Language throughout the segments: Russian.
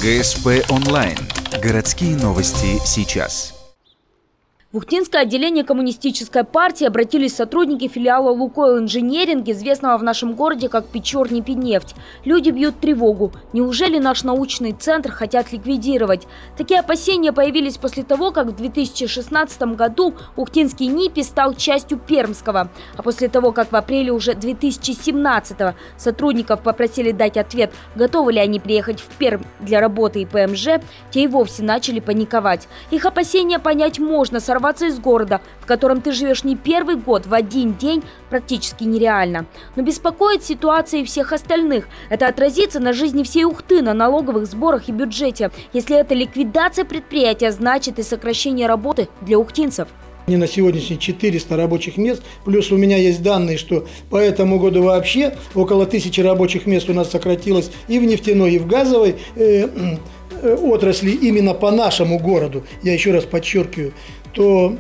ГСП онлайн. Городские новости сейчас. В Ухтинское отделение коммунистической партии обратились сотрудники филиала «Лукойл Инжиниринг», известного в нашем городе как Печорнепинефть. Люди бьют тревогу. Неужели наш научный центр хотят ликвидировать? Такие опасения появились после того, как в 2016 году Ухтинский НИПИ стал частью Пермского. А после того, как в апреле уже 2017 сотрудников попросили дать ответ, готовы ли они приехать в Пермь для работы и ПМЖ, те и вовсе начали паниковать. Их опасения понять можно. Сорваться из города, в котором ты живешь не первый год, в один день практически нереально. Но беспокоит ситуация и всех остальных. Это отразится на жизни всей Ухты, на налоговых сборах и бюджете. Если это ликвидация предприятия, значит и сокращение работы для ухтинцев. На сегодняшний 400 рабочих мест, плюс у меня есть данные, что по этому году вообще около 1000 рабочих мест у нас сократилось и в нефтяной, и в газовой отрасли именно по нашему городу, я еще раз подчеркиваю, то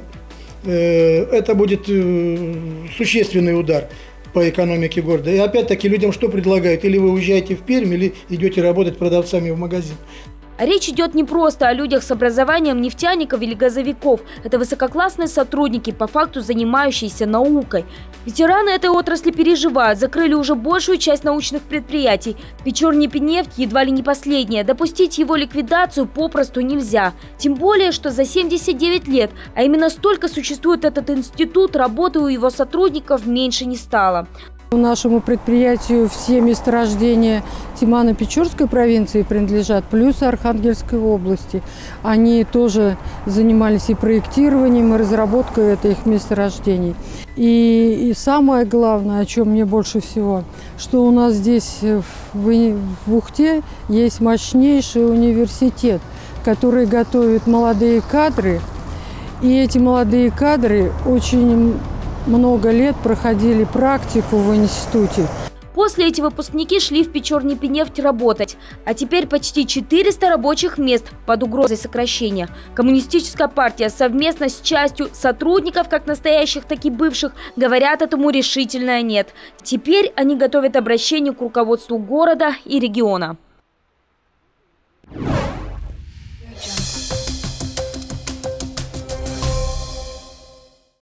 это будет существенный удар по экономике города. И опять-таки людям что предлагают? Или вы уезжаете в Пермь, или идете работать продавцами в магазин. Речь идет не просто о людях с образованием нефтяников или газовиков. Это высококлассные сотрудники, по факту занимающиеся наукой. Ветераны этой отрасли переживают, закрыли уже большую часть научных предприятий. Печорнепинефть едва ли не последняя. Допустить его ликвидацию попросту нельзя. Тем более, что за 79 лет, а именно столько существует этот институт, работы у его сотрудников меньше не стало. Нашему предприятию все месторождения Тимано-Печорской провинции принадлежат, плюс Архангельской области. Они тоже занимались и проектированием, и разработкой этих месторождений. И самое главное, о чем мне больше всего, что у нас здесь в Ухте есть мощнейший университет, который готовит молодые кадры. И эти молодые кадры очень много лет проходили практику в институте. После эти выпускники шли в Печорнепинефть работать. А теперь почти 400 рабочих мест под угрозой сокращения. Коммунистическая партия совместно с частью сотрудников, как настоящих, так и бывших, говорят этому решительное «нет». Теперь они готовят обращение к руководству города и региона.